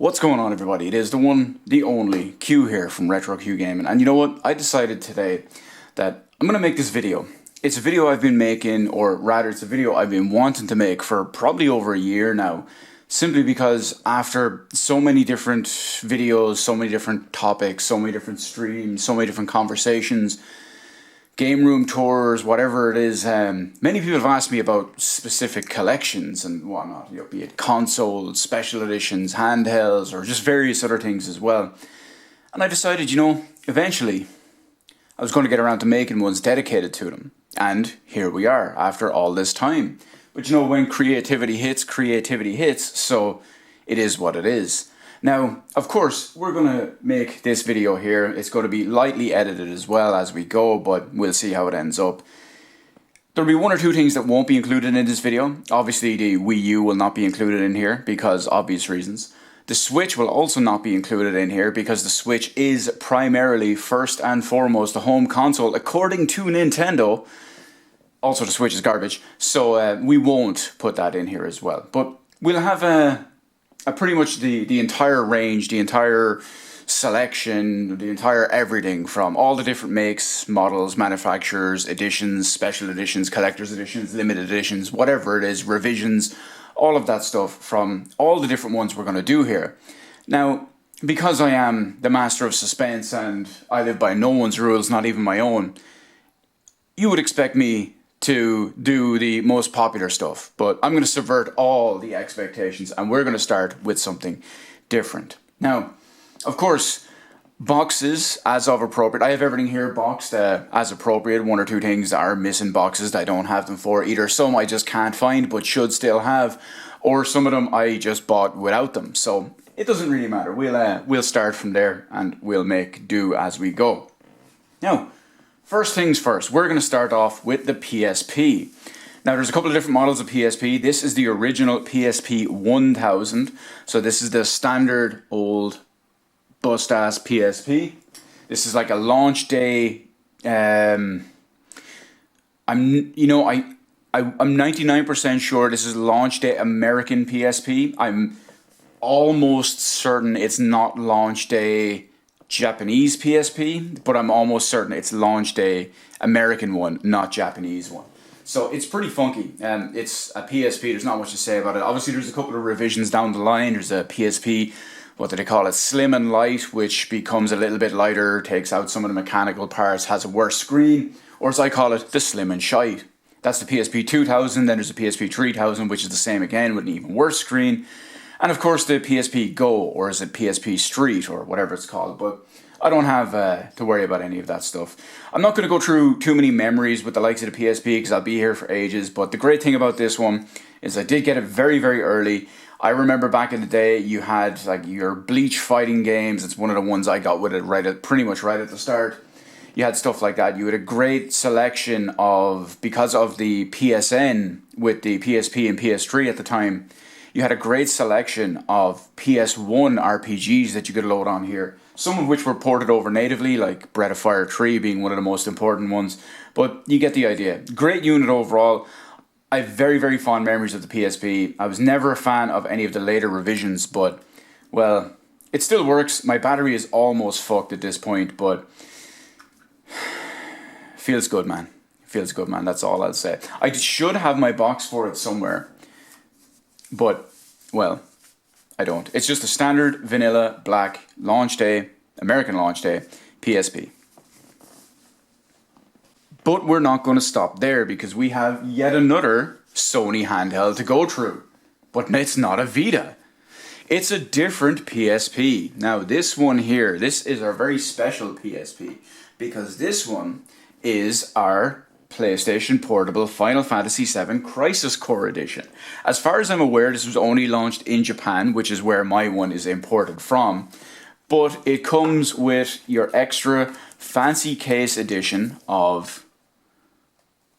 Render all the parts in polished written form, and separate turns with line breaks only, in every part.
What's going on, everybody? It is the one, the only Q here from Retro Q Gaming, and you know what? I decided today that I'm gonna make this video. It's a video I've been making, or rather, it's a video I've been wanting to make for probably over a year now. Simply because after so many different videos, so many different topics, so many different streams, so many different conversations, game room tours, whatever it is, many people have asked me about specific collections and whatnot, be it consoles, special editions, handhelds, or just various other things as well. And I decided, eventually I was going to get around to making ones dedicated to them. And here we are, after all this time. But when creativity hits, so it is what it is. Now, of course, we're going to make this video here. It's going to be lightly edited as well as we go, but we'll see how it ends up. There'll be one or two things that won't be included in this video. Obviously, the Wii U will not be included in here because obvious reasons. The Switch will also not be included in here because the Switch is primarily, first and foremost, a home console, according to Nintendo. Also, the Switch is garbage, so we won't put that in here as well. But we'll have pretty much the entire range, the entire selection, the entire everything from all the different makes, models, manufacturers, editions, special editions, collector's editions, limited editions, whatever it is, revisions, all of that stuff from all the different ones we're going to do here. Now, because I am the master of suspense and I live by no one's rules, not even my own, you would expect me to do the most popular stuff, but I'm going to subvert all the expectations and we're going to start with something different. Now, of course, boxes as of appropriate. I have everything here boxed as appropriate. One or two things are missing boxes that I don't have them for. Either some I just can't find but should still have, or some of them I just bought without them. So it doesn't really matter. We'll start from there and we'll make do as we go. Now, first things first, we're going to start off with the PSP. Now, there's a couple of different models of PSP. This is the original PSP 1000. So this is the standard old bust-ass PSP. This is like a launch day. I'm 99% sure this is launch day American PSP. I'm almost certain it's not launch day Japanese PSP, but I'm almost certain it's launch day American one, not Japanese one. So it's pretty funky. It's a PSP, there's not much to say about it. Obviously there's a couple of revisions down the line. There's a PSP, what do they call it, Slim and Light, which becomes a little bit lighter, takes out some of the mechanical parts, has a worse screen, or as I call it, the Slim and Shite. That's the PSP 2000, then there's the PSP 3000, which is the same again with an even worse screen. And of course the PSP Go, or is it PSP Street, or whatever it's called, but I don't have to worry about any of that stuff. I'm not going to go through too many memories with the likes of the PSP because I'll be here for ages, but the great thing about this one is I did get it very, very early. I remember back in the day you had like your Bleach fighting games. It's one of the ones I got with it pretty much right at the start. You had stuff like that. You had a great selection of, because of the PSN with the PSP and PS3 at the time, you had a great selection of PS1 RPGs that you could load on here. Some of which were ported over natively, like Breath of Fire 3 being one of the most important ones. But you get the idea. Great unit overall. I have very, very fond memories of the PSP. I was never a fan of any of the later revisions, but, well, it still works. My battery is almost fucked at this point, but feels good, man. Feels good, man. That's all I'll say. I should have my box for it somewhere. But, well, I don't. It's just a standard vanilla black launch day, American launch day, PSP. But we're not going to stop there because we have yet another Sony handheld to go through. But it's not a Vita. It's a different PSP. Now this one here, this is our very special PSP because this one is our PlayStation Portable Final Fantasy VII Crisis Core Edition. As far as I'm aware, this was only launched in Japan, which is where my one is imported from. But it comes with your extra fancy case edition of,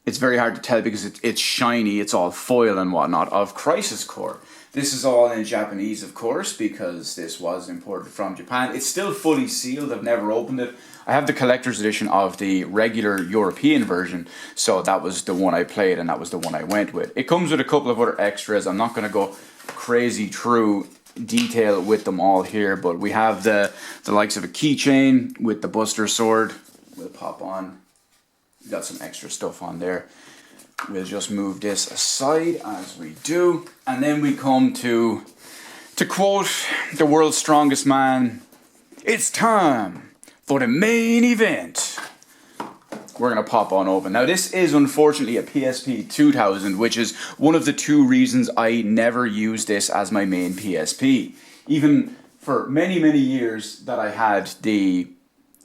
it's very hard to tell because it's shiny, it's all foil and whatnot, of Crisis Core. This is all in Japanese, of course, because this was imported from Japan. It's still fully sealed, I've never opened it. I have the collector's edition of the regular European version, so that was the one I played and that was the one I went with. It comes with a couple of other extras. I'm not going to go crazy through detail with them all here, but we have the likes of a keychain with the Buster Sword. We'll pop on. We got some extra stuff on there. We'll just move this aside as we do, and then we come to quote the world's strongest man, it's time for the main event. We're going to pop on open. Now this is unfortunately a PSP 2000, which is one of the two reasons I never used this as my main PSP. Even for many, many years that I had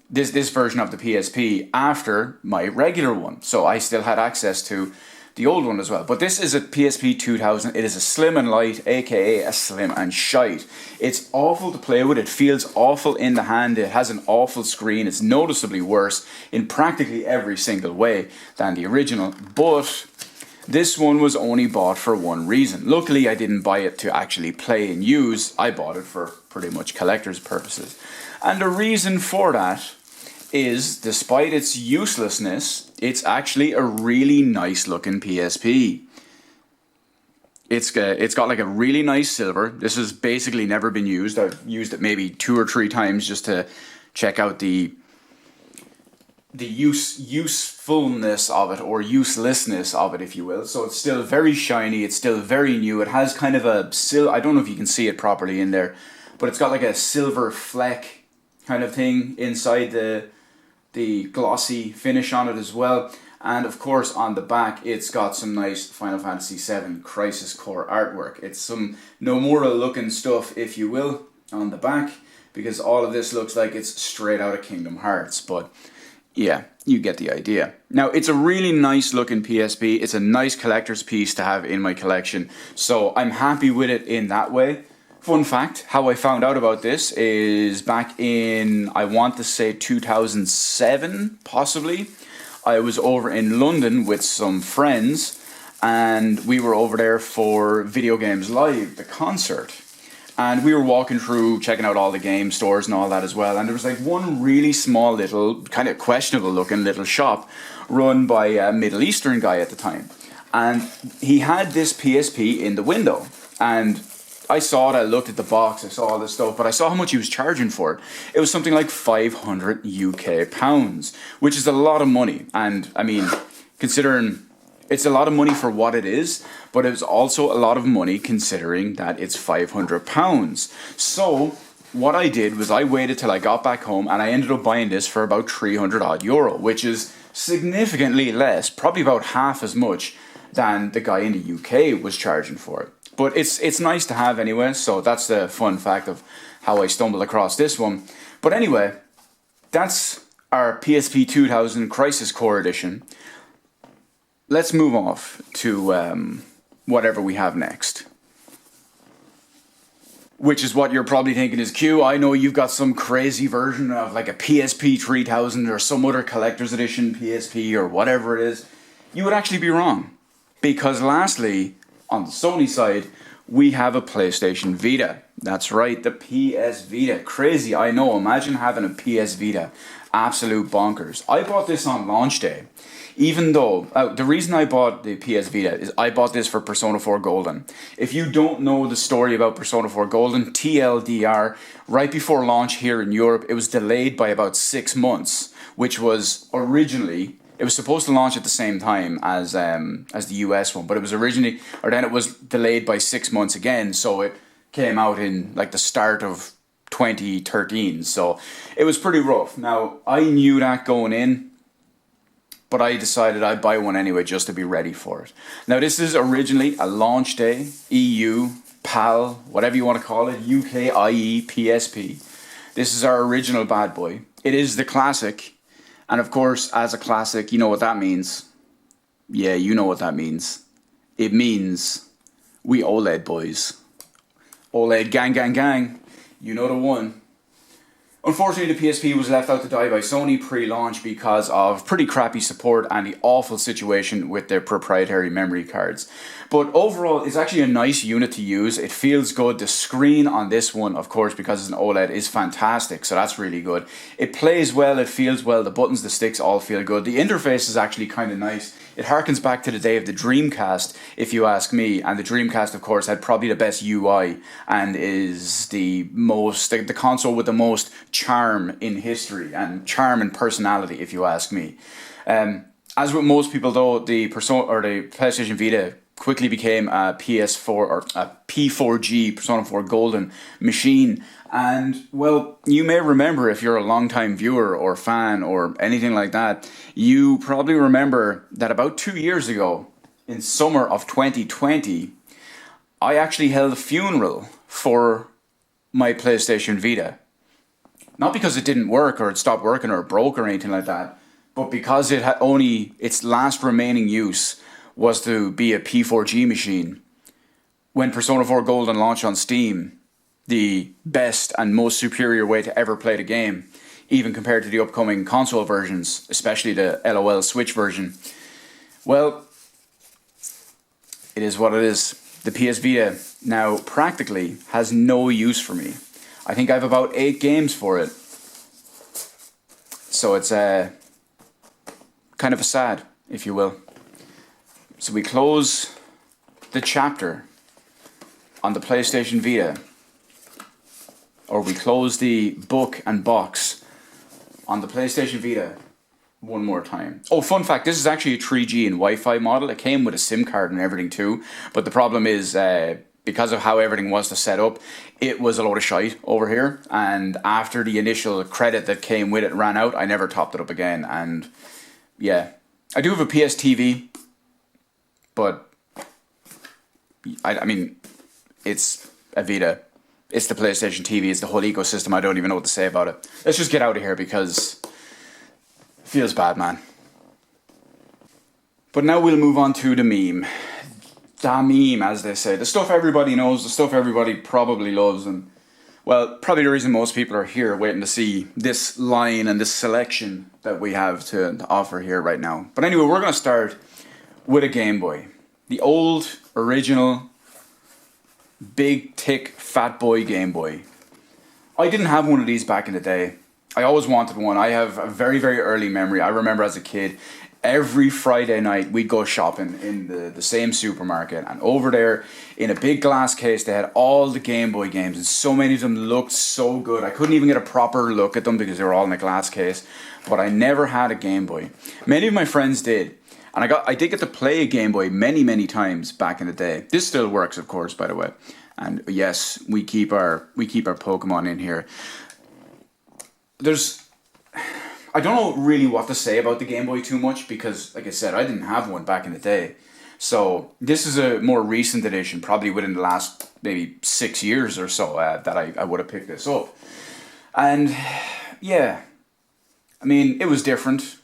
this version of the PSP after my regular one. So I still had access to the old one as well. But this is a PSP 2000. It is a slim and light, aka a slim and shite. It's awful to play with. It feels awful in the hand. It has an awful screen. It's noticeably worse in practically every single way than the original. But this one was only bought for one reason. Luckily, I didn't buy it to actually play and use. I bought it for pretty much collector's purposes. And the reason for that is, despite its uselessness, it's actually a really nice looking PSP. It's got like a really nice silver. This has basically never been used. I've used it maybe 2 or 3 times just to check out the usefulness of it, or uselessness of it, if you will. So it's still very shiny. It's still very new. It has kind of a I don't know if you can see it properly in there, but it's got like a silver fleck kind of thing inside the glossy finish on it as well. And of course on the back it's got some nice Final Fantasy VII Crisis Core artwork. It's some Nomura looking stuff, if you will, on the back, because all of this looks like it's straight out of Kingdom Hearts. But yeah, you get the idea. Now it's a really nice looking PSP. It's a nice collector's piece to have in my collection, so I'm happy with it in that way. Fun fact, how I found out about this is back in, I want to say 2007, possibly. I was over in London with some friends, and we were over there for Video Games Live, the concert. And we were walking through, checking out all the game stores and all that as well. And there was like one really small little, kind of questionable looking little shop run by a Middle Eastern guy at the time. And he had this PSP in the window. And I saw it, I looked at the box, I saw all this stuff, but I saw how much he was charging for it. It was something like 500 UK pounds, which is a lot of money. And I mean, considering it's a lot of money for what it is, but it was also a lot of money considering that it's 500 pounds. So what I did was I waited till I got back home, and I ended up buying this for about 300 odd euro, which is significantly less, probably about half as much than the guy in the UK was charging for it. But it's nice to have anyway, so that's the fun fact of how I stumbled across this one. But anyway, that's our PSP 2000 Crisis Core Edition. Let's move off to whatever we have next. Which is what you're probably thinking is, Q, I know you've got some crazy version of like a PSP 3000 or some other collector's edition PSP or whatever it is. You would actually be wrong. Because lastly, on the Sony side, we have a PlayStation Vita. That's right, the PS Vita. Crazy, I know. Imagine having a PS Vita. Absolute bonkers. I bought this on launch day. Even though, the reason I bought the PS Vita is I bought this for Persona 4 Golden. If you don't know the story about Persona 4 Golden, TLDR, right before launch here in Europe, it was delayed by about 6 months, which was originally... It was supposed to launch at the same time as the US one, but it was originally, or then it was delayed by 6 months again, so it came out in like the start of 2013, so it was pretty rough. Now, I knew that going in, but I decided I'd buy one anyway just to be ready for it. Now, this is originally a launch day, EU, PAL, whatever you want to call it, UK, IE, PSP. This is our original bad boy. It is the classic. And of course, as a classic, you know what that means. Yeah, you know what that means. It means we OLED boys. OLED gang, gang, gang. You know the one. Unfortunately, the PSP was left out to die by Sony pre-launch because of pretty crappy support and the awful situation with their proprietary memory cards. But overall, it's actually a nice unit to use. It feels good. The screen on this one, of course, because it's an OLED, is fantastic. So that's really good. It plays well. It feels well. The buttons, the sticks all feel good. The interface is actually kind of nice. It harkens back to the day of the Dreamcast, if you ask me. And the Dreamcast, of course, had probably the best UI and is the console with the most charm in history and charm and personality, if you ask me. As with most people, though, the PlayStation Vita quickly became a PS4 or a P4G, Persona 4 Golden machine. And, well, you may remember, if you're a long-time viewer or fan or anything like that, you probably remember that about 2 years ago, in summer of 2020, I actually held a funeral for my PlayStation Vita. Not because it didn't work or it stopped working or it broke or anything like that, but because it had only its last remaining use was to be a P4G machine. When Persona 4 Golden launched on Steam, the best and most superior way to ever play the game, even compared to the upcoming console versions, especially the LOL Switch version. Well, it is what it is. The PS Vita now practically has no use for me. I think I have about 8 games for it. So it's kind of a sad, if you will. So we close the chapter on the PlayStation Vita, or we close the book and box on the PlayStation Vita one more time. Oh, fun fact, this is actually a 3G and Wi-Fi model. It came with a SIM card and everything too, but the problem is because of how everything was to set up, it was a load of shite over here, and after the initial credit that came with it ran out, I never topped it up again. And yeah, I do have a PS TV, but I mean, it's a Vita. It's the PlayStation TV. It's the whole ecosystem. I don't even know what to say about it. Let's just get out of here because it feels bad, man. But now we'll move on to the meme. The meme, as they say. The stuff everybody knows, the stuff everybody probably loves. And, well, probably the reason most people are here waiting to see this line and this selection that we have to offer here right now. But anyway, we're going to start with a Game Boy. The old, original, big, thick, fat boy Game Boy. I didn't have one of these back in the day. I always wanted one. I have a very, very early memory. I remember as a kid, every Friday night we'd go shopping in the same supermarket, and over there in a big glass case they had all the Game Boy games, and so many of them looked so good. I couldn't even get a proper look at them because they were all in a glass case, but I never had a Game Boy. Many of my friends did. And I did get to play a Game Boy many, many times back in the day. This still works, of course, by the way. And yes, we keep our Pokemon in here. I don't know really what to say about the Game Boy too much because, like I said, I didn't have one back in the day. So this is a more recent edition, probably within the last maybe 6 years or so that I would have picked this up. And yeah, I mean, it was different.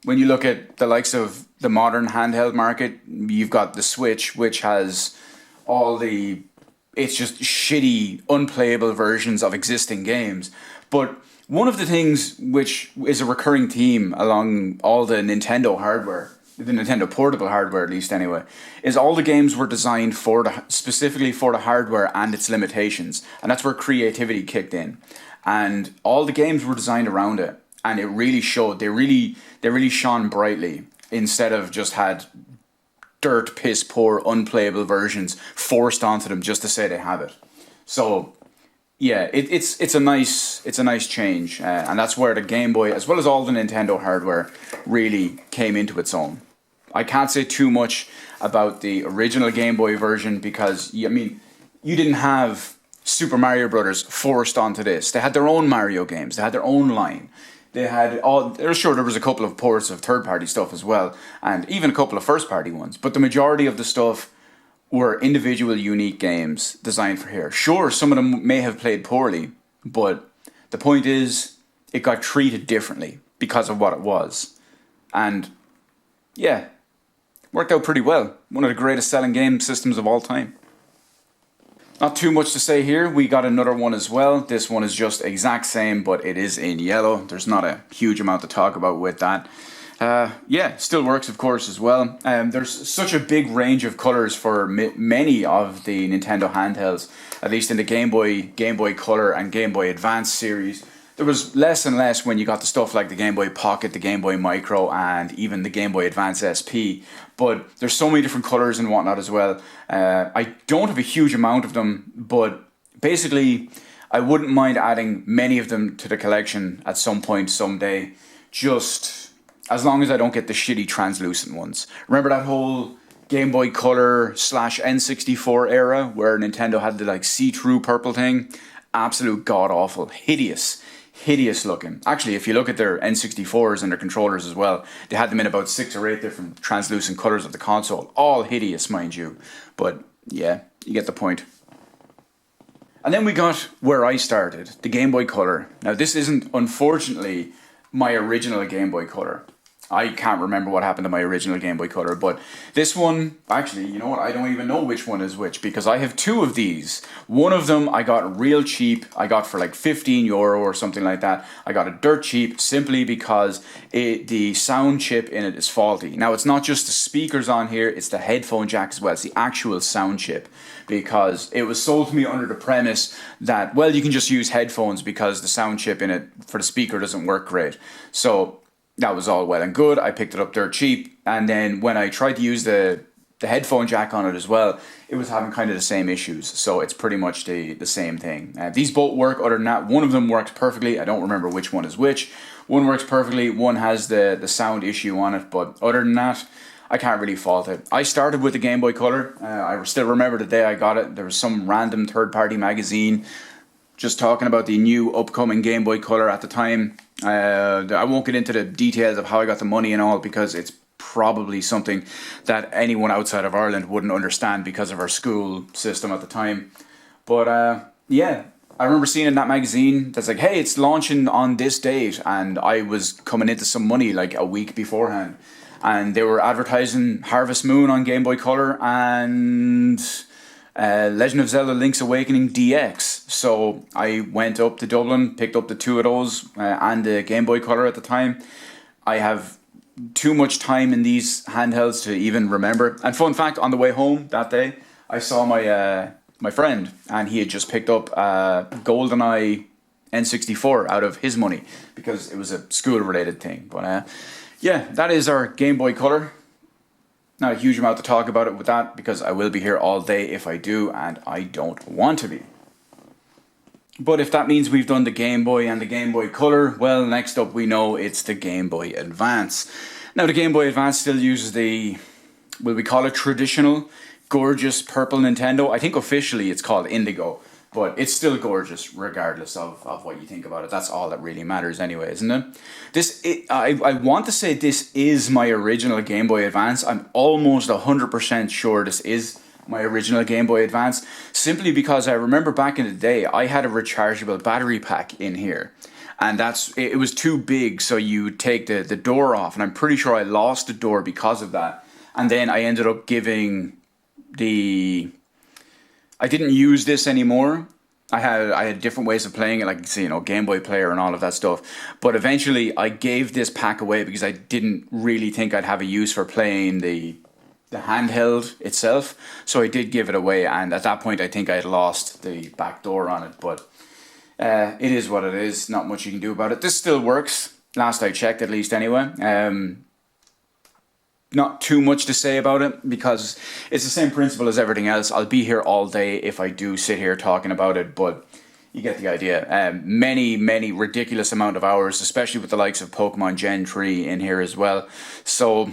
When you look at the likes of the modern handheld market, you've got the Switch, which has it's just shitty, unplayable versions of existing games. But one of the things which is a recurring theme along all the Nintendo hardware, the Nintendo portable hardware at least anyway, is all the games were designed specifically for the hardware and its limitations. And that's where creativity kicked in. And all the games were designed around it. And it really showed. They really shone brightly instead of just had dirt, piss poor, unplayable versions forced onto them just to say they have it. So yeah, it's a nice change, and that's where the Game Boy, as well as all the Nintendo hardware, really came into its own. I can't say too much about the original Game Boy version because I mean, you didn't have Super Mario Brothers forced onto this. They had their own Mario games. They had their own line. They had there was a couple of ports of third-party stuff as well, and even a couple of first-party ones. But the majority of the stuff were individual, unique games designed for here. Sure, some of them may have played poorly, but the point is, it got treated differently because of what it was. And yeah, worked out pretty well. One of the greatest selling game systems of all time. Not too much to say here. We got another one as well. This one is just exact same, but it is in yellow. There's not a huge amount to talk about with that. Yeah, still works, of course, as well. There's such a big range of colors for many of the Nintendo handhelds, at least in the Game Boy Color and Game Boy Advance series. There was less and less when you got the stuff like the Game Boy Pocket, the Game Boy Micro, and even the Game Boy Advance SP. But there's so many different colors and whatnot as well. I don't have a huge amount of them, but basically, I wouldn't mind adding many of them to the collection at some point someday. Just as long as I don't get the shitty translucent ones. Remember that whole Game Boy Color / N64 era where Nintendo had the like see-through purple thing? Absolute god-awful. Hideous looking. Actually, if you look at their N64s and their controllers as well, they had them in about 6 or 8 different translucent colors of the console. All hideous, mind you. But yeah, you get the point. And then we got where I started, the Game Boy Color. Now this isn't, unfortunately, my original Game Boy Color. I can't remember what happened to my original Game Boy Color, but this one, actually, you know what, I don't even know which one is which, because I have 2 of these. One of them I got real cheap. I got for like €15 or something like that. I got it dirt cheap simply because the sound chip in it is faulty. Now, it's not just the speakers on here, it's the headphone jack as well. It's the actual sound chip, because it was sold to me under the premise that, well, you can just use headphones because the sound chip in it for the speaker doesn't work great. So that was all well and good. I picked it up dirt cheap, and then when I tried to use the headphone jack on it as well, it was having kind of the same issues. So it's pretty much the same thing. These both work. Other than that, one of them works perfectly. I don't remember which one is which. One works perfectly, one has the sound issue on it, but other than that, I can't really fault it. I started with the Game Boy Color. I still remember the day I got it. There was some random third-party magazine just talking about the new upcoming Game Boy Color at the time. I won't get into the details of how I got the money and all, because it's probably something that anyone outside of Ireland wouldn't understand because of our school system at the time. But yeah, I remember seeing in that magazine that's like, hey, it's launching on this date, and I was coming into some money like a week beforehand, and they were advertising Harvest Moon on Game Boy Color and Legend of Zelda Link's Awakening DX. So I went up to Dublin, picked up the 2 of those and the Game Boy Color at the time. I have too much time in these handhelds to even remember. And fun fact, on the way home that day, I saw my friend, and he had just picked up GoldenEye N64 out of his money because it was a school-related thing. But yeah, that is our Game Boy Color. Not a huge amount to talk about it with that, because I will be here all day if I do, and I don't want to be. But if that means we've done the Game Boy and the Game Boy Color, well, next up we know it's the Game Boy Advance. Now the Game Boy Advance still uses the, will we call it traditional, gorgeous purple Nintendo? I think officially it's called Indigo, but it's still gorgeous regardless of what you think about it. That's all that really matters anyway, isn't it? I want to say this is my original Game Boy Advance. I'm almost 100% sure this is my original Game Boy Advance, simply because I remember back in the day I had a rechargeable battery pack in here, and it was too big, so you take the door off, and I'm pretty sure I lost the door because of that. And then I ended up giving I didn't use this anymore. I had different ways of playing it, like, you know, Game Boy Player and all of that stuff. But eventually I gave this pack away because I didn't really think I'd have a use for playing the handheld itself. So I did give it away, and at that point I think I had lost the back door on it. But it is what it is. Not much you can do about it. This still works, last I checked at least anyway. Not too much to say about it, because it's the same principle as everything else. I'll be here all day if I do sit here talking about it, but you get the idea. Many ridiculous amount of hours, especially with the likes of Pokemon Gen 3 in here as well. So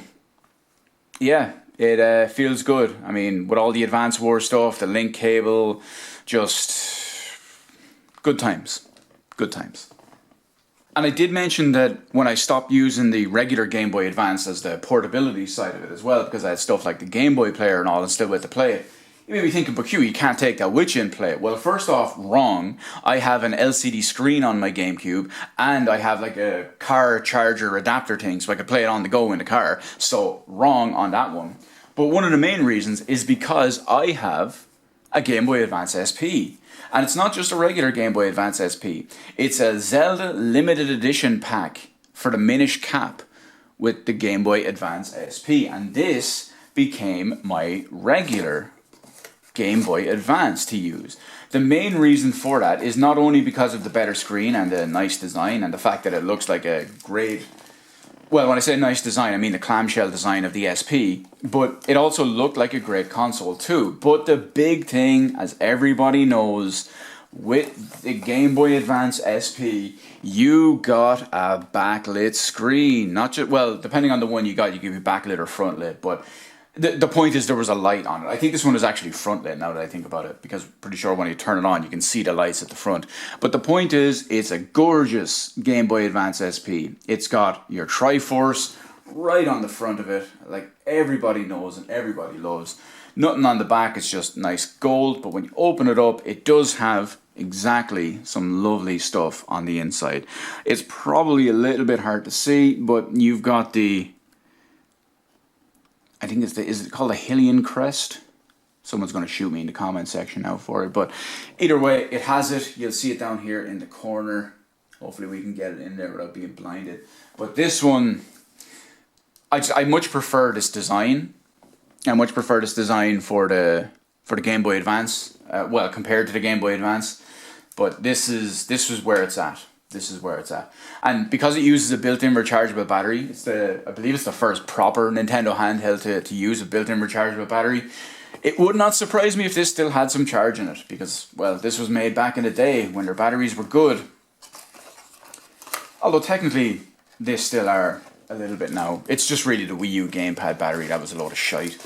yeah, it feels good. I mean, with all the Advance Wars stuff, the link cable, just good times. Good times. And I did mention that when I stopped using the regular Game Boy Advance as the portability side of it as well, because I had stuff like the Game Boy Player and all and still with to play it, you may be thinking, but Q, you can't take that with you and play it. Well, first off, wrong. I have an LCD screen on my GameCube, and I have like a car charger adapter thing, so I could play it on the go in the car. So wrong on that one. But one of the main reasons is because I have a Game Boy Advance SP. And it's not just a regular Game Boy Advance SP. It's a Zelda limited edition pack for the Minish Cap with the Game Boy Advance SP. And this became my regular Game Boy Advance to use. The main reason for that is not only because of the better screen and the nice design and the fact that it looks like a great... Well, when I say nice design, I mean the clamshell design of the SP, but it also looked like a great console too. But the big thing, as everybody knows, with the Game Boy Advance SP, you got a backlit screen. Not just, well, depending on the one you got, you give you backlit or front lit, but the point is there was a light on it. I think this one is actually front lit now that I think about it, because I'm pretty sure when you turn it on, you can see the lights at the front. But the point is, it's a gorgeous Game Boy Advance SP. It's got your Triforce right on the front of it, like everybody knows and everybody loves. Nothing on the back, it's just nice gold, but when you open it up, it does have exactly some lovely stuff on the inside. It's probably a little bit hard to see, but you've got the... I think is it called a Hylian crest? Someone's going to shoot me in the comment section now for it. But either way, it has it. You'll see it down here in the corner. Hopefully we can get it in there without being blinded. But this one, I much prefer this design. I much prefer this design for the Game Boy Advance. Well, compared to the Game Boy Advance. But this is where it's at. This is where it's at. And because it uses a built-in rechargeable battery, I believe it's the first proper Nintendo handheld to use a built-in rechargeable battery. It would not surprise me if this still had some charge in it, because, well, this was made back in the day when their batteries were good. Although technically, they still are a little bit now. It's just really the Wii U gamepad battery that was a load of shite.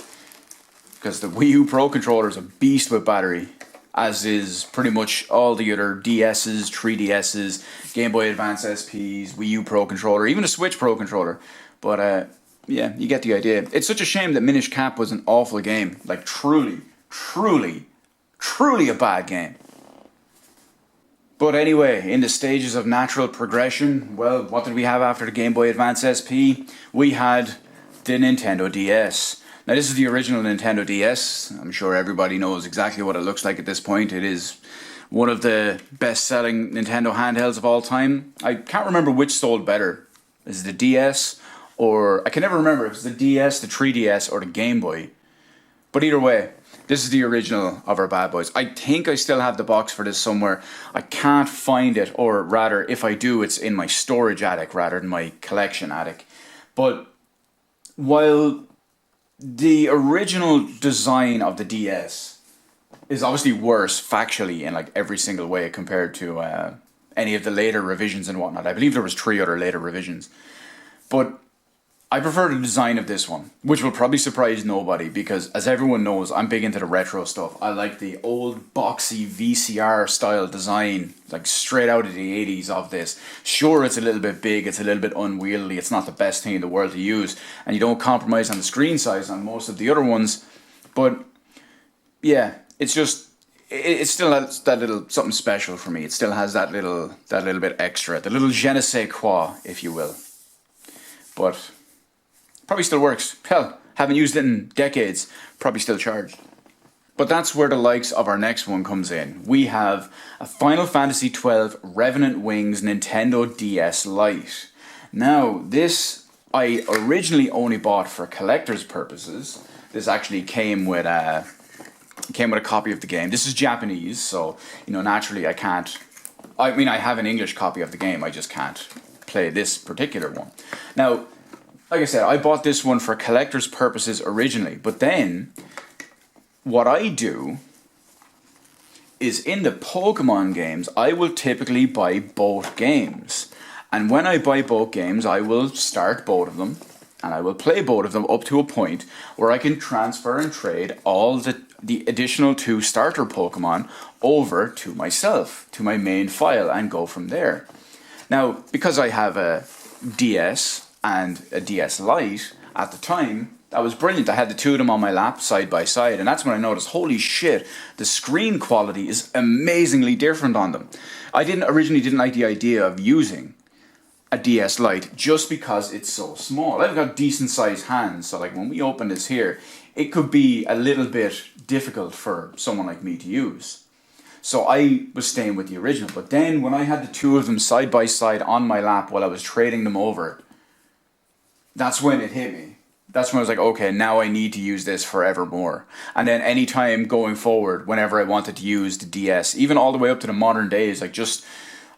Because the Wii U Pro Controller is a beast with battery, as is pretty much all the other DS's, 3DS's, Game Boy Advance SPs, Wii U Pro Controller, even a Switch Pro Controller. But yeah, you get the idea. It's such a shame that Minish Cap was an awful game. Like truly, truly, truly a bad game. But anyway, in the stages of natural progression, well, what did we have after the Game Boy Advance SP? We had the Nintendo DS. Now this is the original Nintendo DS. I'm sure everybody knows exactly what it looks like at this point. It is one of the best-selling Nintendo handhelds of all time. I can't remember which sold better. Is it the DS? Or I can never remember if it's the DS, the 3DS, or the Game Boy. But either way, this is the original of our bad boys. I think I still have the box for this somewhere. I can't find it, or rather, if I do, it's in my storage attic rather than my collection attic. But while the original design of the DS is obviously worse factually in like every single way compared to any of the later revisions and whatnot. I believe there was 3 other later revisions. But I prefer the design of this one, which will probably surprise nobody because, as everyone knows, I'm big into the retro stuff. I like the old boxy VCR style design, like straight out of the 80s of this. Sure, it's a little bit big, it's a little bit unwieldy, it's not the best thing in the world to use, and you don't compromise on the screen size on most of the other ones, but yeah, it's just, it still has that little something special for me. It still has that little bit extra, the little je ne sais quoi, if you will. But probably still works. Hell, haven't used it in decades. Probably still charged. But that's where the likes of our next one comes in. We have a Final Fantasy XII Revenant Wings Nintendo DS Lite. Now, this I originally only bought for collector's purposes. This actually came with a copy of the game. This is Japanese, so naturally I can't. I mean, I have an English copy of the game. I just can't play this particular one. Now, like I said, I bought this one for collector's purposes originally, but then what I do is in the Pokemon games, I will typically buy both games. And when I buy both games, I will start both of them, and I will play both of them up to a point where I can transfer and trade all the additional 2 starter Pokemon over to myself, to my main file, and go from there. Now, because I have a DS and a DS Lite at the time, that was brilliant. I had the 2 of them on my lap side by side, and that's when I noticed, holy shit, the screen quality is amazingly different on them. I originally didn't like the idea of using a DS Lite just because it's so small. I've got decent sized hands, so like when we open this here, it could be a little bit difficult for someone like me to use. So I was staying with the original, but then when I had the 2 of them side by side on my lap while I was trading them over, that's when it hit me. that's when I was like, okay, now I need to use this forevermore. And then anytime going forward, whenever I wanted to use the DS, even all the way up to the modern days, like just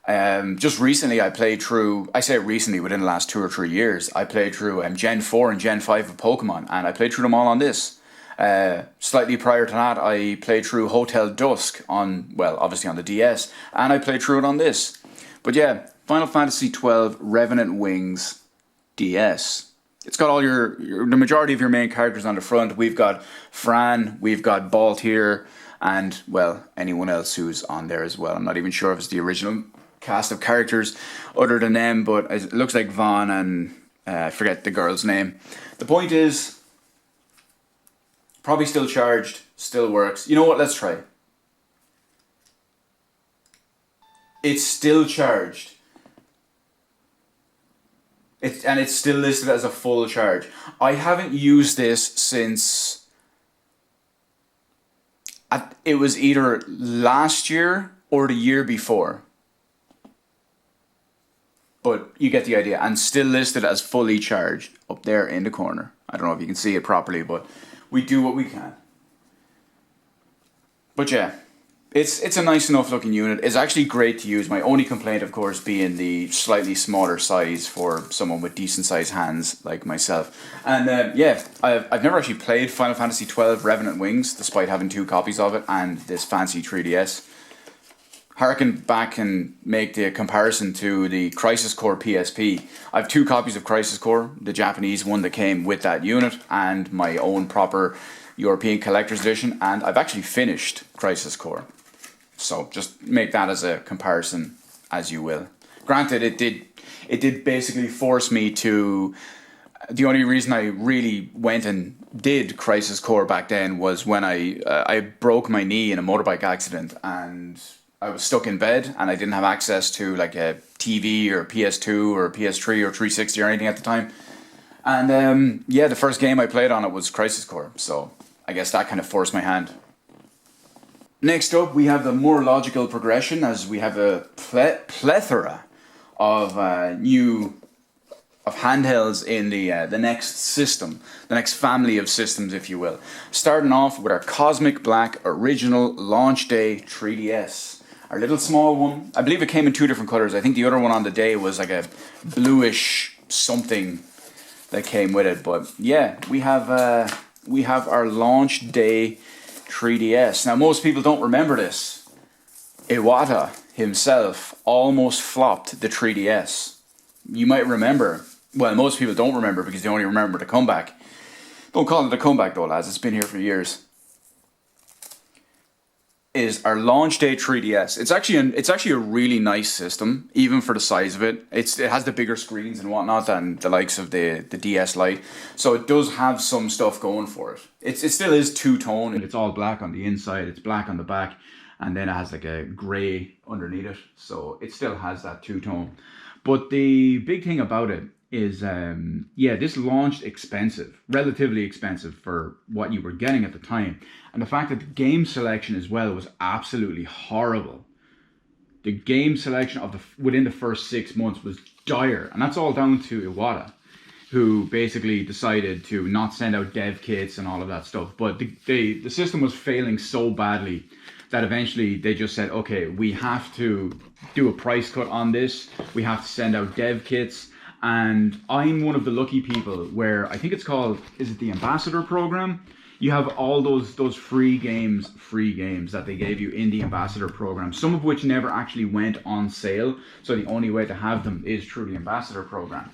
recently I played through, I say recently, within the last 2 or 3 years, I played through Gen 4 and Gen 5 of Pokemon, and I played through them all on this. Slightly prior to that, I played through Hotel Dusk on, well, obviously on the DS, and I played through it on this. But yeah, Final Fantasy XII Revenant Wings DS. It's got all the majority of your main characters on the front. We've got Fran, we've got Balt here, and, well, anyone else who's on there as well. I'm not even sure if it's the original cast of characters other than them, but it looks like Vaughn and I forget the girl's name. The point is, probably still charged, still works. You know what, let's try. It's still charged. And it's still listed as a full charge. I haven't used this since it was either last year or the year before. But you get the idea. And still listed as fully charged up there in the corner. I don't know if you can see it properly, but we do what we can. But yeah, it's a nice enough looking unit. It's actually great to use. My only complaint, of course, being the slightly smaller size for someone with decent sized hands like myself. And yeah, I've never actually played Final Fantasy XII Revenant Wings, despite having 2 copies of it and this fancy 3DS. Harken back and make the comparison to the Crisis Core PSP. I have 2 copies of Crisis Core, the Japanese one that came with that unit, and my own proper European Collector's Edition, and I've actually finished Crisis Core. So just make that as a comparison as you will. Granted, it did basically force me to... The only reason I really went and did Crisis Core back then was when I broke my knee in a motorbike accident, and I was stuck in bed and I didn't have access to like a TV or a PS2 or a PS3 or 360 or anything at the time. And yeah, the first game I played on it was Crisis Core, so I guess that kind of forced my hand. Next up, we have the more logical progression, as we have a plethora of handhelds in the next system, the next family of systems, if you will. Starting off with our Cosmic Black Original Launch Day 3DS. Our little small one. I believe it came in 2 different colors. I think the other one on the day was like a bluish something that came with it. But yeah, we have our Launch Day 3DS. Now, most people don't remember this. Iwata himself almost flopped the 3DS. You might remember. Well, most people don't remember because they only remember the comeback. Don't call it a comeback though, lads. It's been here for years. Is our Launch Day 3DS. It's actually a really nice system, even for the size of it. It has the bigger screens and whatnot than the likes of the DS Lite. So it does have some stuff going for it. It still is two-tone. It's all black on the inside, it's black on the back, and then it has like a grey underneath it. So it still has that two-tone. But the big thing about it is, yeah, this launched expensive, relatively expensive for what you were getting at the time. And the fact that the game selection as well was absolutely horrible. The game selection within the first 6 months was dire. And that's all down to Iwata, who basically decided to not send out dev kits and all of that stuff. But the system was failing so badly that eventually they just said, okay, we have to do a price cut on this. We have to send out dev kits. And I'm one of the lucky people where I think it's called, is it the Ambassador program? You have all those free games that they gave you in the Ambassador program, some of which never actually went on sale. So the only way to have them is through the Ambassador program.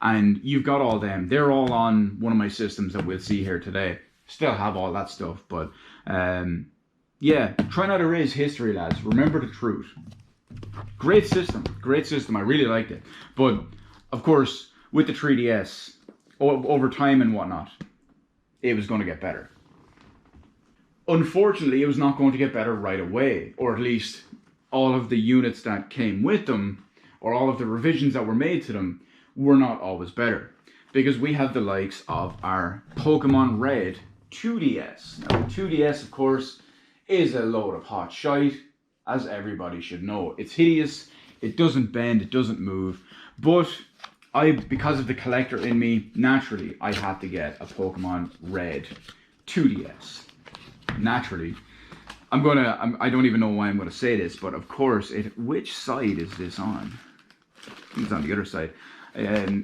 And you've got all them. They're all on one of my systems that we'll see here today. Still have all that stuff, but yeah, try not to erase history, lads. Remember the truth. Great system. I really liked it. But of course, with the 3DS, over time and whatnot, it was going to get better. Unfortunately, it was not going to get better right away, or at least all of the units that came with them, or all of the revisions that were made to them, were not always better. Because we have the likes of our Pokemon Red 2DS. Now, the 2DS, of course, is a load of hot shite, as everybody should know. It's hideous, it doesn't bend, it doesn't move, but because of the collector in me, naturally, I had to get a Pokemon Red 2DS. Naturally. I don't even know why I'm gonna say this, but of course, which side is this on? It's on the other side.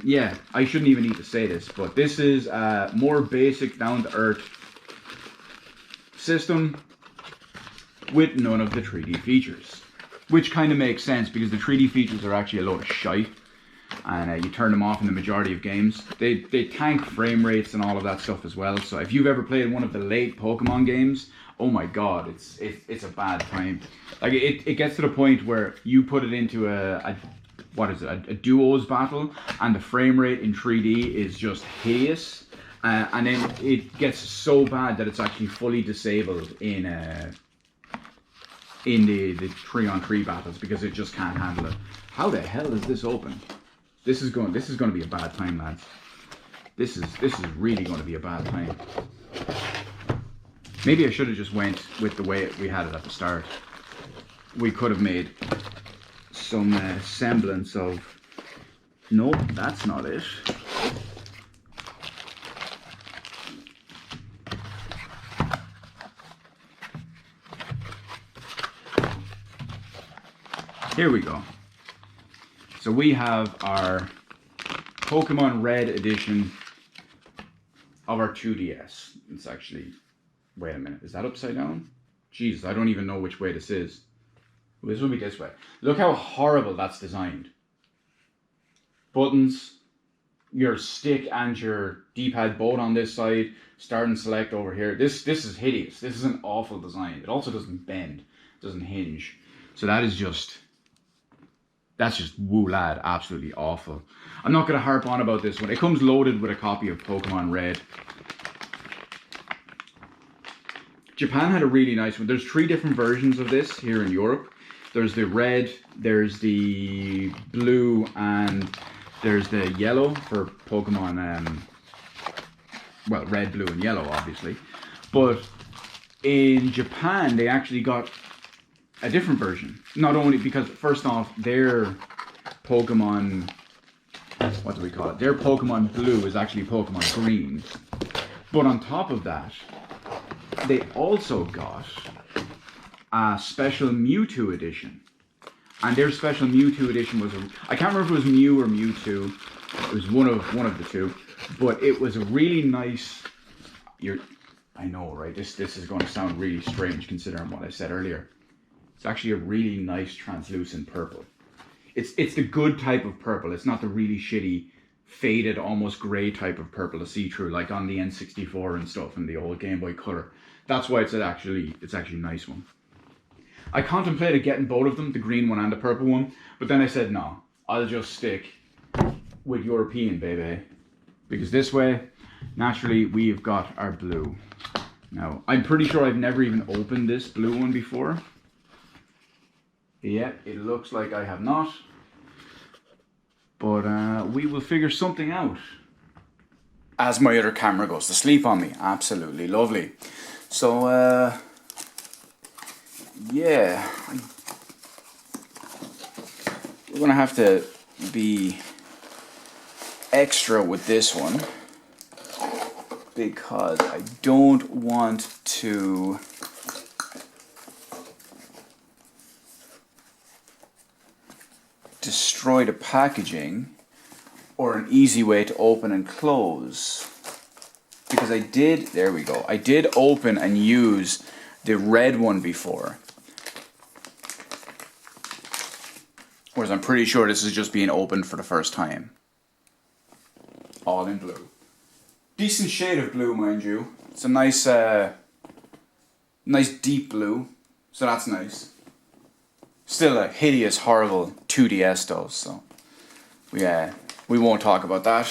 Yeah, I shouldn't even need to say this, but this is a more basic, down-to-earth system with none of the 3D features. Which kind of makes sense, because the 3D features are actually a load of shite, and you turn them off in the majority of games. They tank frame rates and all of that stuff as well, so if you've ever played one of the late Pokemon games, oh my god, it's a bad time. Like, it gets to the point where you put it into a duos battle, and the frame rate in 3D is just hideous, and then it gets so bad that it's actually fully disabled in the 3-on-3 battles, because it just can't handle it. How the hell is this open? This is going to be a bad time, lads. This is really going to be a bad time. Maybe I should have just went with the way we had it at the start. We could have made some semblance of... Nope, that's not it. Here we go. So we have our Pokemon Red edition of our 2DS. It's actually... Wait a minute, is that upside down? Jesus, I don't even know which way this is. Well, this will be this way. Look how horrible that's designed. Buttons, your stick and your D-pad both on this side, start and select over here. This is hideous. This is an awful design. It also doesn't bend, doesn't hinge. So that's just woo lad, absolutely awful. I'm not going to harp on about this one. It comes loaded with a copy of Pokemon Red. Japan had a really nice one. There's 3 different versions of this here in Europe. There's the red, there's the blue, and there's the yellow for Pokemon, well, red, blue, and yellow, obviously. But in Japan, they actually got a different version. Not only because, first off, their Pokemon, what do we call it? Their Pokemon Blue is actually Pokemon Green. But on top of that, they also got a special Mewtwo edition. And their special Mewtwo edition was I can't remember if it was Mew or Mewtwo. It was one of the two. But it was a really nice... I know, right? This is going to sound really strange considering what I said earlier. It's actually a really nice translucent purple. It's the good type of purple. It's not the really shitty, faded, almost grey type of purple to see through, like on the N64 and stuff, and the old Game Boy Color. That's why it's actually a nice one. I contemplated getting both of them, the green one and the purple one, but then I said no, I'll just stick with European, baby. Because this way, naturally, we've got our blue. Now, I'm pretty sure I've never even opened this blue one before. Yeah, it looks like I have not. But we will figure something out. As my other camera goes to sleep on me. Absolutely lovely. So, yeah. We're going to have to be extra with this one. Because I don't want to... destroy the packaging or an easy way to open and close, because I did open and use the red one before, whereas I'm pretty sure this is just being opened for the first time. All in blue, decent shade of blue, mind you. It's a nice nice deep blue, so that's nice. Still a hideous, horrible 2DS though, so we won't talk about that.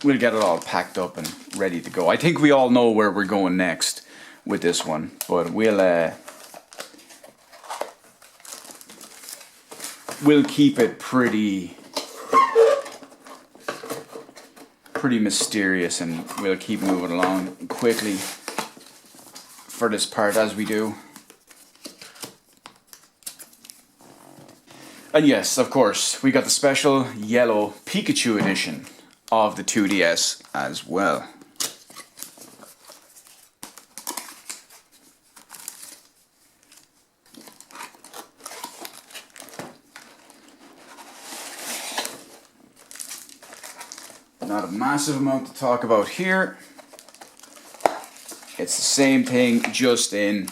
We'll get it all packed up and ready to go. I think we all know where we're going next with this one, but we'll keep it pretty mysterious, and we'll keep moving along quickly for this part as we do. And yes, of course, we got the special yellow Pikachu edition of the 2DS as well. Not a massive amount to talk about here. It's the same thing, just in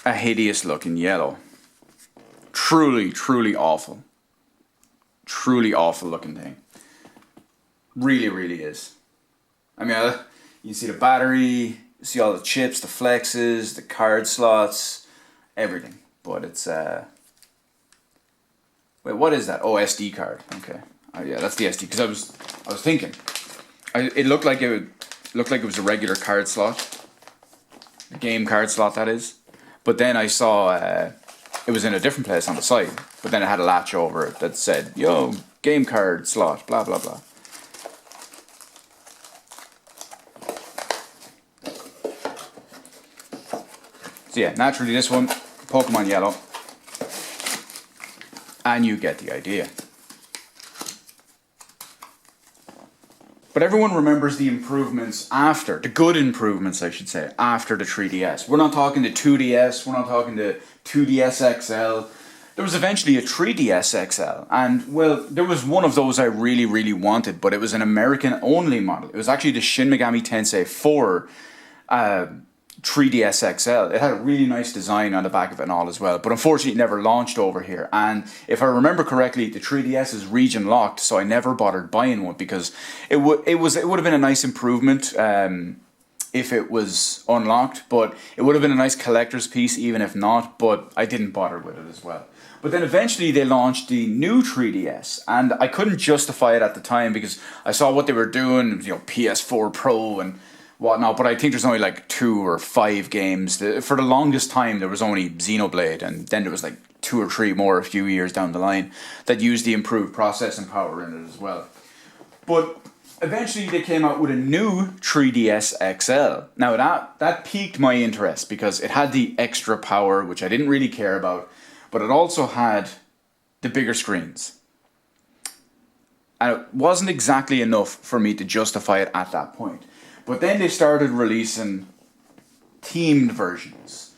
a hideous looking yellow. Truly, truly awful. Truly awful looking thing. Really, really is. I mean, you see the battery, you see all the chips, the flexes, the card slots, everything. But it's, wait, what is that? Oh, SD card. Okay. Oh, yeah, that's the SD. Because I was thinking, it looked like it was a regular card slot, the game card slot, that is. But then I saw it was in a different place on the side. But then it had a latch over it that said, "Yo, game card slot, blah blah blah." So yeah, naturally this one, Pokemon Yellow, and you get the idea. But everyone remembers the improvements after, the good improvements I should say, after the 3DS. We're not talking the 2DS, we're not talking the 2DS XL. There was eventually a 3DS XL, and well, there was one of those I really, really wanted, but it was an American only model. It was actually the Shin Megami Tensei 4 3DS XL. It had a really nice design on the back of it and all as well, but unfortunately it never launched over here. And if I remember correctly, the 3DS is region locked, so I never bothered buying one because it would have been a nice improvement if it was unlocked, but it would have been a nice collector's piece even if not, but I didn't bother with it as well. But then eventually they launched the new 3DS, and I couldn't justify it at the time because I saw what they were doing, you know, PS4 Pro and whatnot, but I think there's only like 2 or 5 games. For the longest time there was only Xenoblade, and then there was like 2 or 3 more a few years down the line that used the improved processing power in it as well. But eventually they came out with a new 3DS XL. Now that piqued my interest because it had the extra power, which I didn't really care about, but it also had the bigger screens. And it wasn't exactly enough for me to justify it at that point. But then they started releasing themed versions,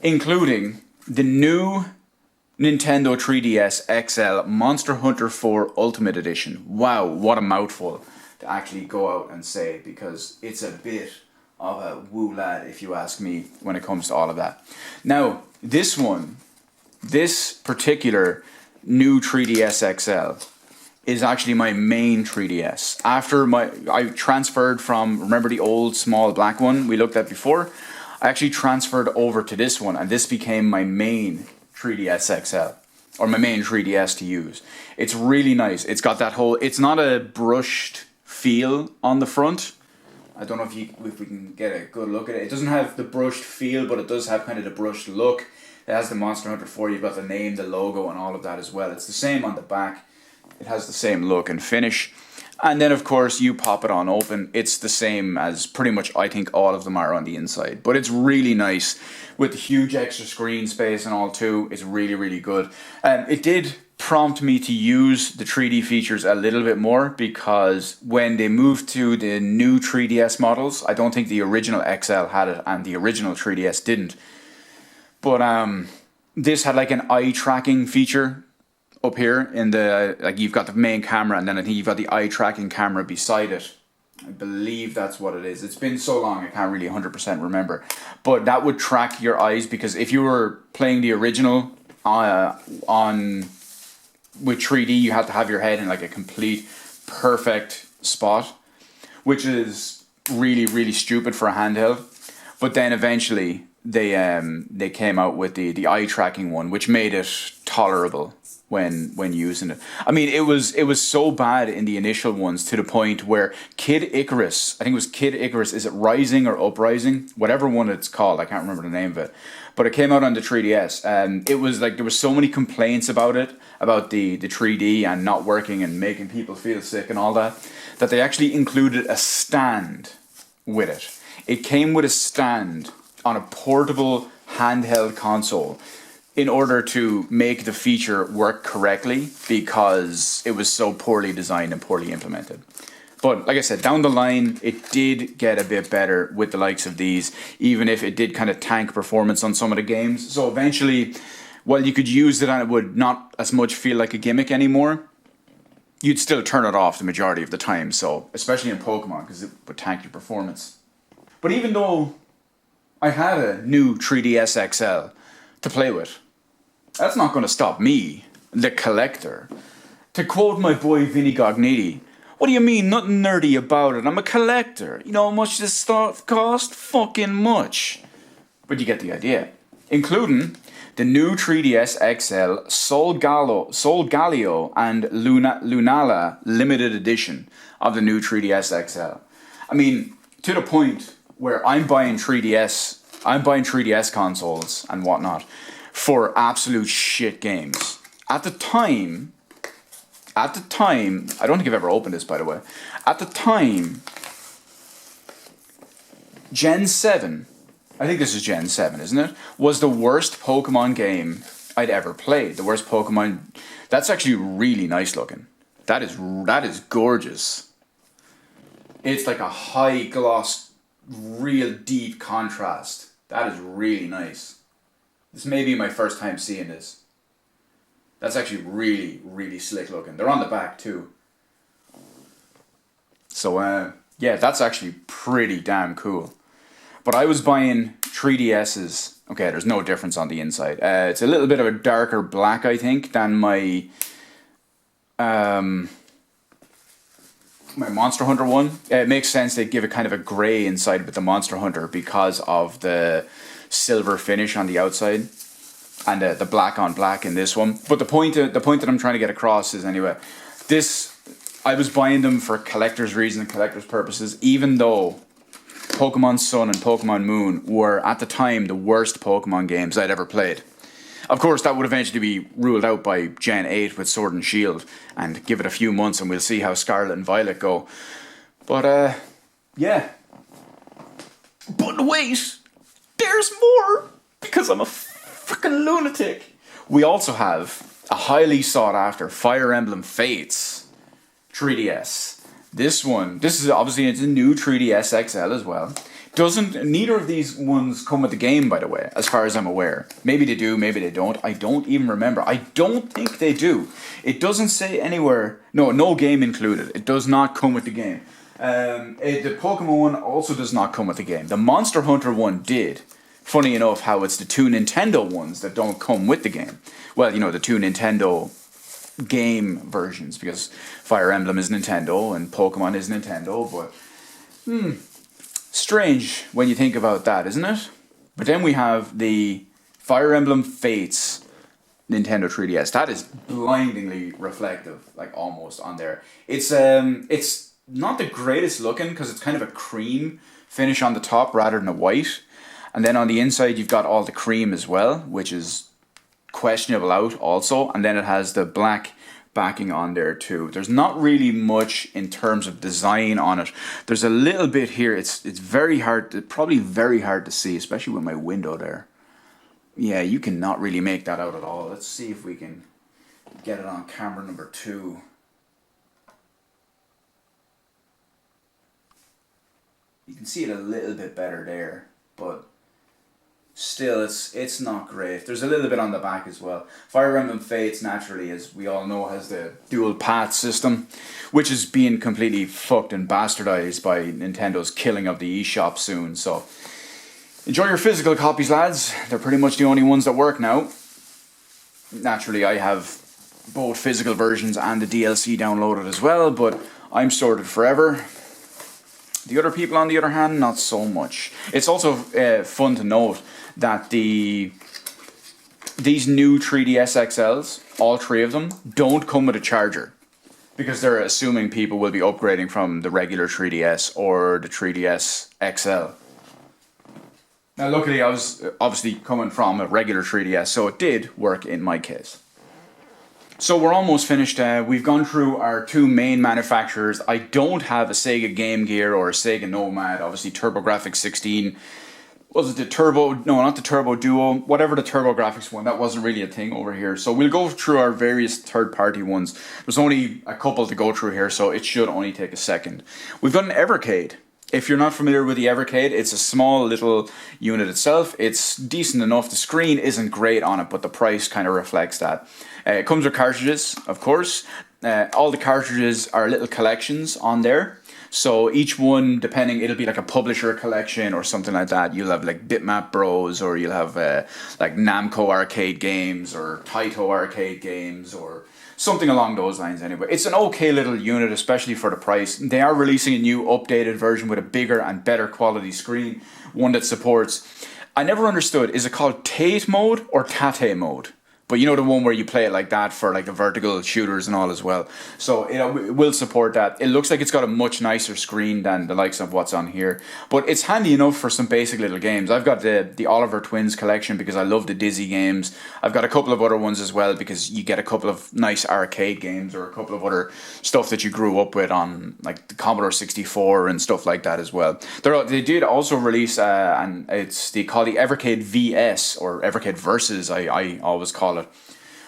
including the new Nintendo 3DS XL Monster Hunter 4 Ultimate Edition. Wow, what a mouthful to actually go out and say, because it's a bit of a woo lad, if you ask me, when it comes to all of that. Now, this particular new 3DS XL is actually my main 3DS. After I transferred from, remember the old small black one we looked at before? I actually transferred over to this one, and this became my main 3DS XL, or my main 3DS to use. It's really nice. It's got that whole, it's not a brushed feel on the front. I don't know if we can get a good look at it. It doesn't have the brushed feel, but it does have kind of the brushed look. It has the Monster Hunter 4, you've got the name, the logo, and all of that as well. It's the same on the back. It has the same look and finish. And then, of course, you pop it on open. It's the same as pretty much, I think, all of them are on the inside. But it's really nice with the huge extra screen space and all too. It's really, really good. It did prompt me to use the 3D features a little bit more, because when they moved to the new 3DS models, I don't think the original XL had it and the original 3DS didn't. But this had like an eye tracking feature up here in the, like, you've got the main camera, and then I think you've got the eye tracking camera beside it. I believe that's what it is. It's been so long I can't really 100% remember. But that would track your eyes, because if you were playing the original with 3D, you had to have your head in like a complete perfect spot, which is really, really stupid for a handheld. But then eventually they came out with the eye tracking one, which made it tolerable when using it. I mean, it was so bad in the initial ones, to the point where Kid Icarus, I think it was Kid Icarus, is it Rising or Uprising? Whatever one it's called, I can't remember the name of it. But it came out on the 3DS, and it was like, there were so many complaints about it, about the 3D and not working and making people feel sick and all that, that they actually included a stand with it. It came with a stand on a portable handheld console in order to make the feature work correctly because it was so poorly designed and poorly implemented. But like I said, down the line, it did get a bit better with the likes of these, even if it did kind of tank performance on some of the games. So eventually, while you could use it and it would not as much feel like a gimmick anymore, you'd still turn it off the majority of the time. So, especially in Pokemon, because it would tank your performance. But even though I had a new 3DS XL to play with, that's not going to stop me, the collector. To quote my boy Vinny Gognitti, what do you mean, nothing nerdy about it? I'm a collector. You know how much this stuff cost? Fucking much. But you get the idea. Including the new 3DS XL Sol Galio and Lunala limited edition of the new 3DS XL. I mean, to the point where I'm buying 3DS consoles and whatnot for absolute shit games. At the time, I don't think I've ever opened this, by the way. At the time, Gen 7, I think this is Gen 7, isn't it? Was the worst Pokemon game I'd ever played. The worst Pokemon. That's actually really nice looking. That is gorgeous. It's like a high gloss, real deep contrast. That is really nice. This may be my first time seeing this. That's actually really, really slick looking. They're on the back too. So, yeah, that's actually pretty damn cool. But I was buying 3DS's. Okay, there's no difference on the inside. It's a little bit of a darker black, I think, than my my Monster Hunter one. It makes sense they give it kind of a grey inside with the Monster Hunter because of the silver finish on the outside. And the black on black in this one. But the point that I'm trying to get across is, anyway, I was buying them for collector's reasons, collector's purposes, even though Pokemon Sun and Pokemon Moon were, at the time, the worst Pokemon games I'd ever played. Of course, that would eventually be ruled out by Gen 8 with Sword and Shield, and give it a few months and we'll see how Scarlet and Violet go. But, yeah. But wait! There's more! Because I'm a freaking lunatic. We also have a highly sought after Fire Emblem Fates 3DS. This is obviously, it's a new 3DS XL as well. Neither of these ones come with the game, by the way, as far as I'm aware. Maybe they do, maybe they don't. I don't even remember. I don't think they do. It doesn't say anywhere. No game included. It does not come with the game. The Pokemon one also does not come with the game. The Monster Hunter one did. Funny enough how it's the two Nintendo ones that don't come with the game. Well, the two Nintendo game versions, because Fire Emblem is Nintendo and Pokemon is Nintendo, but strange when you think about that, isn't it? But then we have the Fire Emblem Fates Nintendo 3DS. That is blindingly reflective, like almost on there. It's not the greatest looking because it's kind of a cream finish on the top rather than a white. And then on the inside, you've got all the cream as well, which is questionable out also. And then it has the black backing on there too. There's not really much in terms of design on it. There's a little bit here. It's very hard, probably very hard to see, especially with my window there. Yeah, you cannot really make that out at all. Let's see if we can get it on camera number 2. You can see it a little bit better there, but still, it's not great. There's a little bit on the back as well. Fire Emblem Fates, naturally, as we all know, has the dual path system, which is being completely fucked and bastardized by Nintendo's killing of the eShop soon. So, enjoy your physical copies, lads. They're pretty much the only ones that work now. Naturally, I have both physical versions and the DLC downloaded as well, but I'm sorted forever. The other people, on the other hand, not so much. It's also fun to note that these new 3DS XLs, all 3 of them, don't come with a charger. Because they're assuming people will be upgrading from the regular 3DS or the 3DS XL. Now luckily I was obviously coming from a regular 3DS, so it did work in my case. So we're almost finished. We've gone through our 2 main manufacturers. I don't have a Sega Game Gear or a Sega Nomad. Obviously TurboGrafx 16 was it the Turbo? No, not the Turbo Duo. Whatever the Turbo Graphics one, that wasn't really a thing over here. So we'll go through our various third-party ones. There's only a couple to go through here, so it should only take a second. We've got an Evercade. If you're not familiar with the Evercade, it's a small little unit itself. It's decent enough. The screen isn't great on it, but the price kind of reflects that. It comes with cartridges, of course. All the cartridges are little collections on there. So each one, depending, it'll be like a publisher collection or something like that. You'll have like Bitmap Bros, or you'll have like Namco arcade games or Taito arcade games or something along those lines anyway. It's an okay little unit, especially for the price. They are releasing a new updated version with a bigger and better quality screen, one that supports... I never understood, is it called Tate mode or Tate mode? But you know, the one where you play it like that for like the vertical shooters and all as well. So it will support that. It looks like it's got a much nicer screen than the likes of what's on here. But it's handy enough for some basic little games. I've got the Oliver Twins collection because I love the Dizzy games. I've got a couple of other ones as well because you get a couple of nice arcade games or a couple of other stuff that you grew up with on like the Commodore 64 and stuff like that as well. They did also release, and they call the Evercade VS or Evercade Versus, I always call it,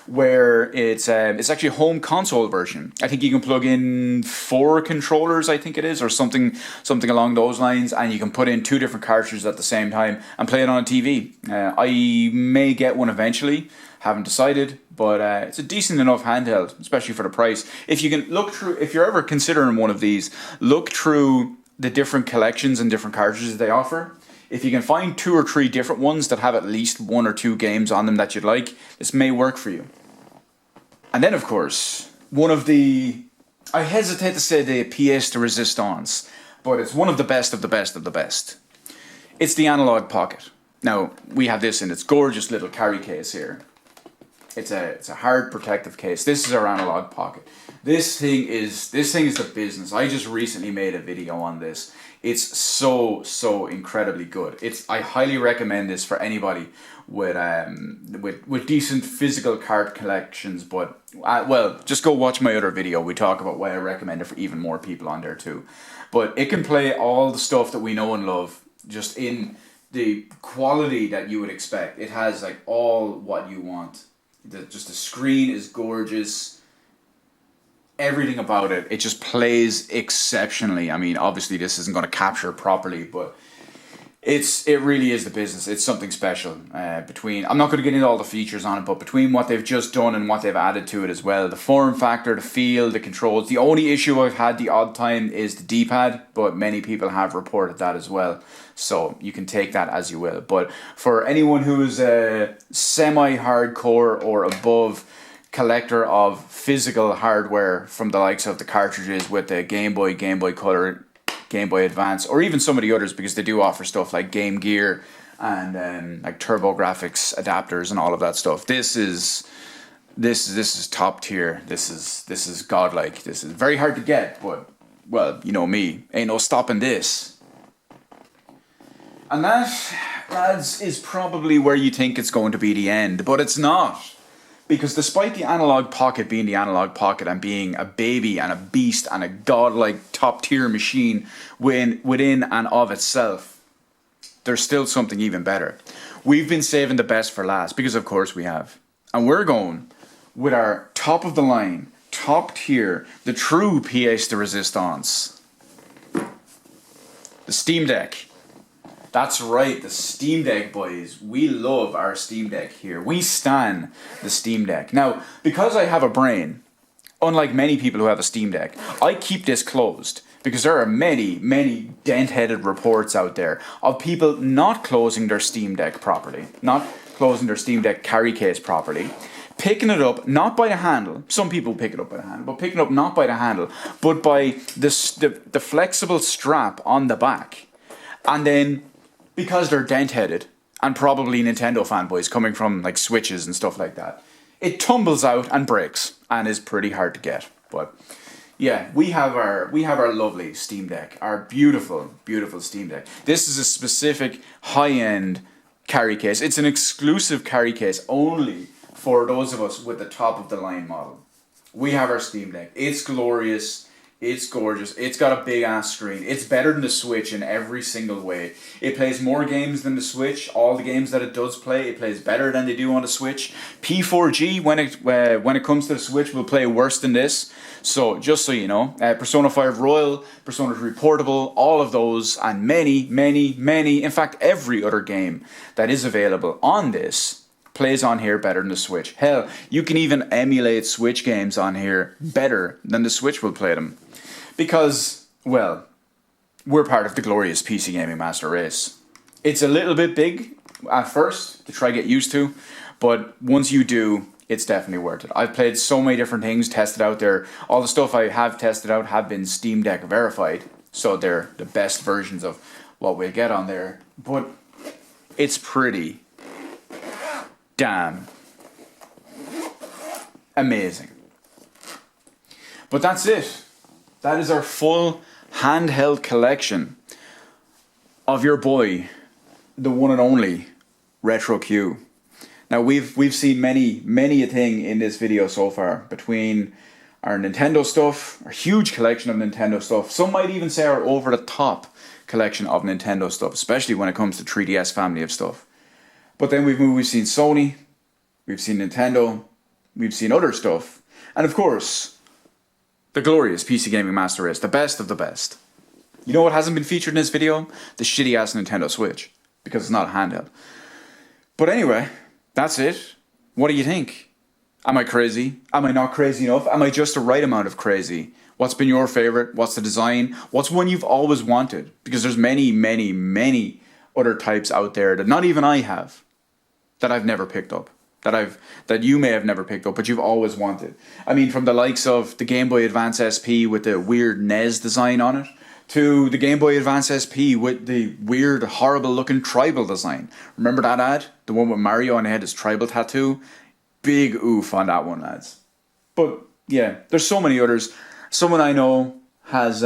where it's actually a home console version. I think you can plug in 4 controllers, I think it is, or something along those lines, and you can put in 2 different cartridges at the same time and play it on a TV. I may get one eventually, haven't decided, but it's a decent enough handheld, especially for the price. If you can look through, if you're ever considering one of these, look through the different collections and different cartridges they offer. If you can find 2 or 3 different ones that have at least 1 or 2 games on them that you'd like, this may work for you. And then, of course, one of the... I hesitate to say the pièce de résistance, but it's one of the best of the best of the best. It's the Analog Pocket. Now, we have this in its gorgeous little carry case here. It's a hard protective case. This is our Analog Pocket. This thing is the business. I just recently made a video on this. It's so incredibly good. I highly recommend this for anybody with decent physical card collections. But well, just go watch my other video. We talk about why I recommend it for even more people on there too. But it can play all the stuff that we know and love, just in the quality that you would expect. It has like all what you want. Just the screen is gorgeous. Everything about it just plays exceptionally. I mean, obviously this isn't going to capture properly, but it really is the business. It's something special. I'm not going to get into all the features on it, but between what they've just done and what they've added to it as well, the form factor, the feel, the controls. The only issue I've had the odd time is the D-pad, but many people have reported that as well. So you can take that as you will. But for anyone who is a semi-hardcore or above collector of physical hardware from the likes of the cartridges with the Game Boy, Game Boy Color, Game Boy Advance, or even some of the others, because they do offer stuff like Game Gear and like Turbo Graphics adapters and all of that stuff. This is top tier. This is godlike. This is very hard to get, but well, you know me, ain't no stopping this. And that, lads, is probably where you think it's going to be the end, but it's not. Because despite the Analog Pocket being the Analog Pocket and being a baby and a beast and a godlike top-tier machine within and of itself, there's still something even better. We've been saving the best for last, because of course we have. And we're going with our top-of-the-line, top-tier, the true pièce de résistance. The Steam Deck. That's right, the Steam Deck, boys. We love our Steam Deck here. We stan the Steam Deck. Now, because I have a brain, unlike many people who have a Steam Deck, I keep this closed because there are many dent-headed reports out there of people not closing their Steam Deck properly, not closing their Steam Deck carry case properly, picking it up not by the handle. Some people pick it up by the handle, but picking it up not by the handle, but by the flexible strap on the back. And then, because they're dent-headed, and probably Nintendo fanboys coming from like Switches and stuff like that, it tumbles out and breaks and is pretty hard to get. But yeah, we have our lovely Steam Deck, our beautiful Steam Deck. This is a specific high-end carry case. It's an exclusive carry case only for those of us with the top of the line model. We have our Steam Deck. It's glorious. It's gorgeous. It's got a big ass screen. It's better than the Switch in every single way. It plays more games than the Switch. All the games that it does play, it plays better than they do on the Switch. P4G, when it comes to the Switch, will play worse than this. So just so you know, Persona 5 Royal, Persona 3 Portable, all of those, and many, many, many, in fact every other game that is available on this plays on here better than the Switch. Hell, you can even emulate Switch games on here better than the Switch will play them. Because, well, we're part of the glorious PC Gaming Master Race. It's a little bit big at first to try to get used to, but once you do, it's definitely worth it. I've played so many different things, tested out there. All the stuff I have tested out have been Steam Deck verified, so they're the best versions of what we'll get on there. But it's pretty damn amazing. But that's it. That is our full handheld collection of your boy, the one and only Retro Q. Now we've seen many a thing in this video so far, between our Nintendo stuff, our huge collection of Nintendo stuff. Some might even say our over the top collection of Nintendo stuff, especially when it comes to 3DS family of stuff. But then we've seen Sony, we've seen Nintendo, we've seen other stuff, and of course, the glorious PC Gaming Master Race, the best of the best. You know what hasn't been featured in this video? The shitty ass Nintendo Switch, because it's not a handheld. But anyway, that's it. What do you think? Am I crazy? Am I not crazy enough? Am I just the right amount of crazy? What's been your favorite? What's the design? What's one you've always wanted? Because there's many, many, many other types out there that not even I have, that I've never picked up, that you may have never picked up, but you've always wanted. I mean, from the likes of the Game Boy Advance SP with the weird NES design on it, to the Game Boy Advance SP with the weird, horrible looking tribal design. Remember that ad? The one with Mario and he had his tribal tattoo? Big oof on that one, lads. But yeah, there's so many others. Someone I know has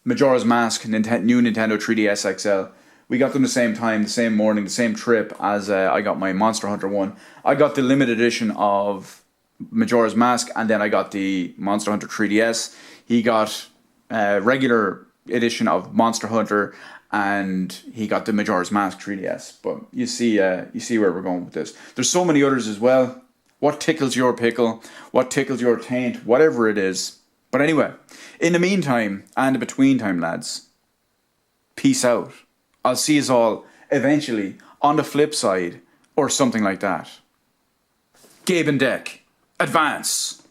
Majora's Mask, new Nintendo 3DS XL. We got them the same time, the same morning, the same trip as I got my Monster Hunter one. I got the limited edition of Majora's Mask, and then I got the Monster Hunter 3DS. He got a regular edition of Monster Hunter, and he got the Majora's Mask 3DS. But you see where we're going with this. There's so many others as well. What tickles your pickle? What tickles your taint? Whatever it is. But anyway, in the meantime and in between time, lads, peace out. I'll see us all eventually on the flip side or something like that. Gabe and Deck, advance!